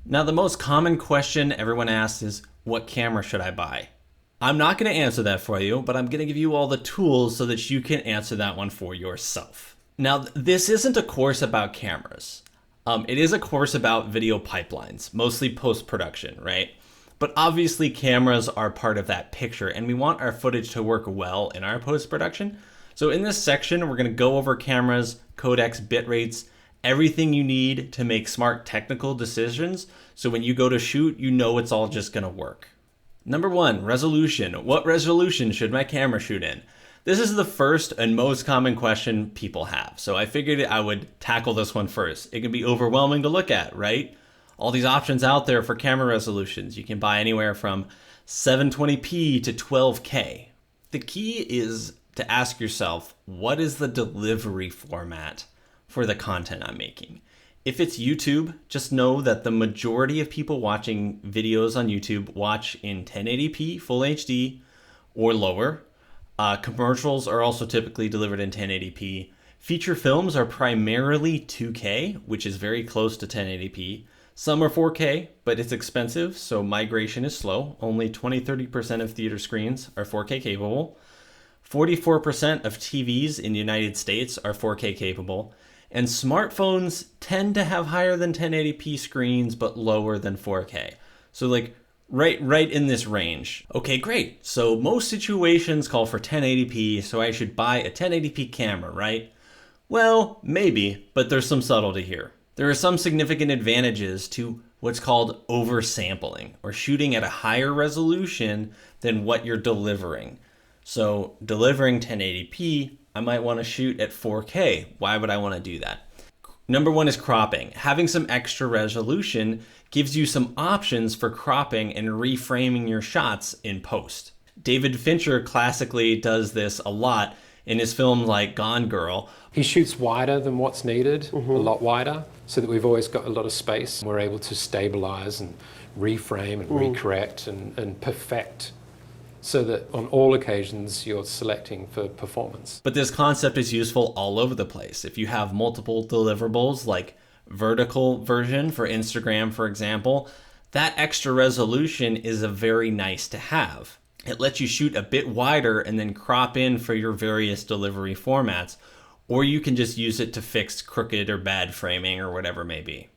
Now, the most common question everyone asks is, what camera should I buy? I'm not going to answer that for you, but I'm going to give you all the tools so that you can answer that one for yourself. Now, this isn't a course about cameras. It is a course about video pipelines, mostly post-production, right? But obviously cameras are part of that picture, and we want our footage to work well in our post-production. So in this section, we're going to go over cameras, codecs, bit rates, everything you need to make smart technical decisions. So when you go to shoot, you know it's all just going to work. Number one, resolution. What resolution should my camera shoot in? This is the first and most common question people have. So I figured I would tackle this one first. It can be overwhelming to look at, right? All these options out there for camera resolutions. You can buy anywhere from 720p to 12K. The key is to ask yourself, what is the delivery format for the content I'm making? If it's YouTube, just know that the majority of people watching videos on YouTube watch in 1080p, full HD, or lower. Commercials are also typically delivered in 1080p. Feature films are primarily 2K, which is very close to 1080p. Some are 4K, but it's expensive, so migration is slow. Only 20-30% of theater screens are 4K capable. 44% of TVs in the United States are 4K capable. And smartphones tend to have higher than 1080p screens, but lower than 4K. So like right in this range. Okay, great. So most situations call for 1080p, so I should buy a 1080p camera, right? Well, maybe, but there's some subtlety here. There are some significant advantages to what's called oversampling, or shooting at a higher resolution than what you're delivering. So delivering 1080p, I might want to shoot at 4K. Why would I want to do that? Number one is cropping. Having some extra resolution gives you some options for cropping and reframing your shots in post. David Fincher classically does this a lot in his films like Gone Girl. He shoots wider than what's needed, a lot wider, so that we've always got a lot of space. We're able to stabilize and reframe and recorrect and perfect, so that on all occasions you're selecting for performance. But this concept is useful all over the place. If you have multiple deliverables like vertical version for Instagram, for example, that extra resolution is a very nice to have. It lets you shoot a bit wider and then crop in for your various delivery formats, or you can just use it to fix crooked or bad framing or whatever it may be.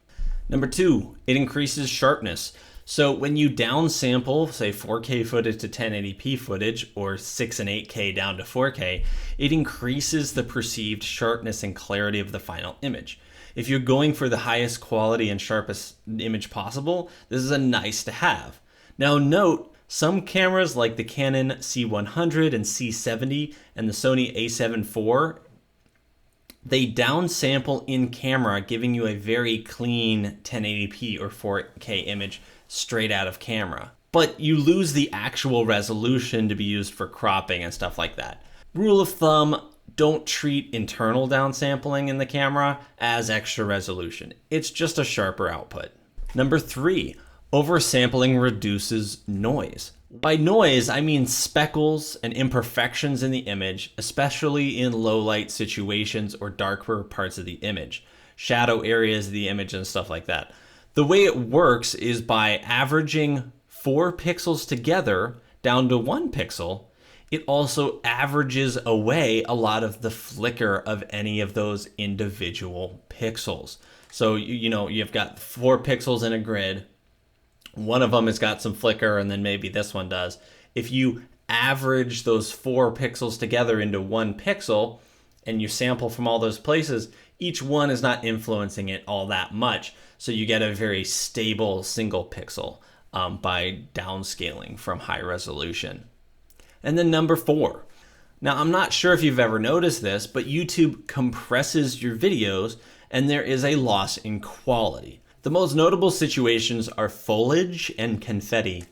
Number two, it increases sharpness. So when you downsample, say 4K footage to 1080p footage, or 6 and 8K down to 4K, it increases the perceived sharpness and clarity of the final image. If you're going for the highest quality and sharpest image possible, this is a nice to have. Now note, some cameras like the Canon C100 and C70 and the Sony a7 IV, they downsample in camera, giving you a very clean 1080p or 4K image straight out of camera. But you lose the actual resolution to be used for cropping and stuff like that. Rule of thumb, don't treat internal downsampling in the camera as extra resolution. It's just a sharper output. Number three, oversampling reduces noise. By noise, I mean speckles and imperfections in the image, especially in low light situations or darker parts of the image, shadow areas of the image and stuff like that. The way it works is by averaging 4 pixels together down to 1 pixel. It also averages away a lot of the flicker of any of those individual pixels. So, you've got 4 pixels in a grid. One of them has got some flicker, and then maybe this one does. If you average those 4 pixels together into 1 pixel, and you sample from all those places, each one is not influencing it all that much. So you get a very stable single pixel by downscaling from high resolution. And then number 4. Now, I'm not sure if you've ever noticed this, but YouTube compresses your videos and there is a loss in quality. The most notable situations are foliage and confetti.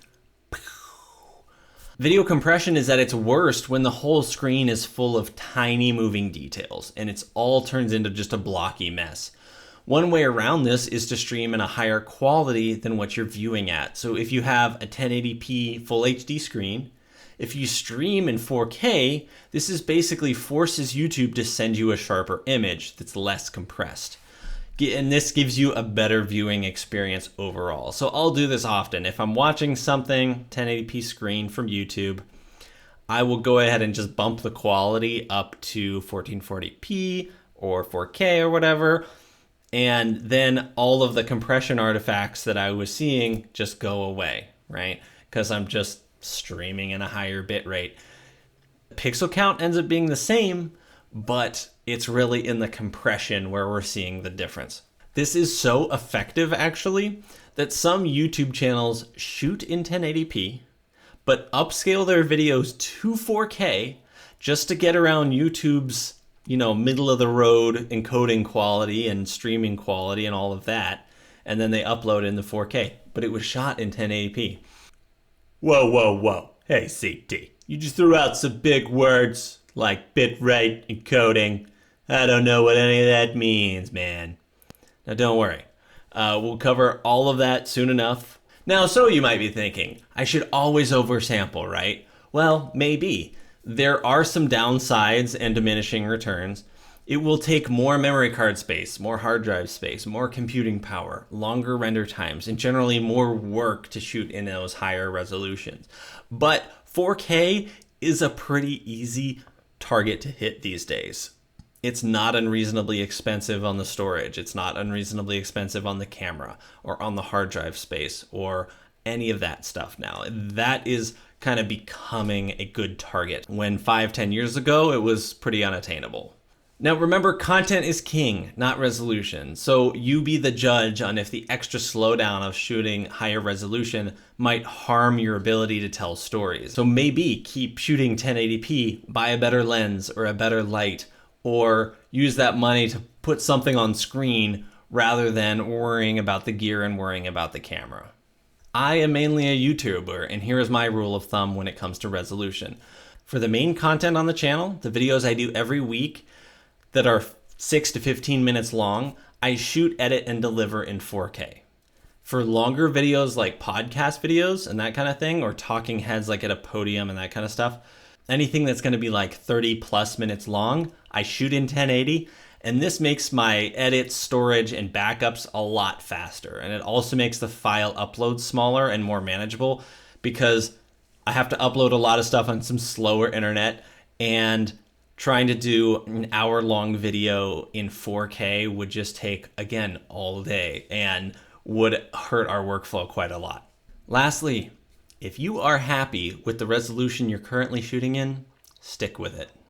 Video compression is at its worst when the whole screen is full of tiny moving details and it's all turns into just a blocky mess. One way around this is to stream in a higher quality than what you're viewing at. So if you have a 1080p full HD screen, if you stream in 4K, this is basically forces YouTube to send you a sharper image that's less compressed. And this gives you a better viewing experience overall. So I'll do this often. If I'm watching something 1080p screen from YouTube, I will go ahead and just bump the quality up to 1440p or 4K or whatever. And then all of the compression artifacts that I was seeing just go away, right? Because I'm just streaming in a higher bit rate. Pixel count ends up being the same, but it's really in the compression where we're seeing the difference. This is so effective, actually, that some YouTube channels shoot in 1080p, but upscale their videos to 4K just to get around YouTube's, middle of the road encoding quality and streaming quality and all of that. And then they upload in the 4K, but it was shot in 1080p. Whoa. Hey, CT, you just threw out some big words like bitrate encoding. I don't know what any of that means, man. Now, don't worry. We'll cover all of that soon enough. Now, so you might be thinking, I should always oversample, right? Well, maybe. There are some downsides and diminishing returns. It will take more memory card space, more hard drive space, more computing power, longer render times, and generally more work to shoot in those higher resolutions. But 4K is a pretty easy target to hit these days. It's not unreasonably expensive on the storage. It's not unreasonably expensive on the camera or on the hard drive space or any of that stuff now. That is kind of becoming a good target. When 5-10 years ago, it was pretty unattainable. Now remember, content is king, not resolution. So you be the judge on if the extra slowdown of shooting higher resolution might harm your ability to tell stories. So maybe keep shooting 1080p, buy a better lens or a better light, or use that money to put something on screen rather than worrying about the gear and worrying about the camera. I am mainly a YouTuber, and here is my rule of thumb when it comes to resolution. For the main content on the channel, the videos I do every week that are 6 to 15 minutes long, I shoot, edit, and deliver in 4K. For longer videos like podcast videos and that kind of thing, or talking heads like at a podium and that kind of stuff, anything that's going to be like 30 plus minutes long, I shoot in 1080, and this makes my edits, storage, and backups a lot faster. And it also makes the file upload smaller and more manageable because I have to upload a lot of stuff on some slower internet, and trying to do an hour-long video in 4K would just take, again, all day and would hurt our workflow quite a lot. Lastly, if you are happy with the resolution you're currently shooting in, stick with it.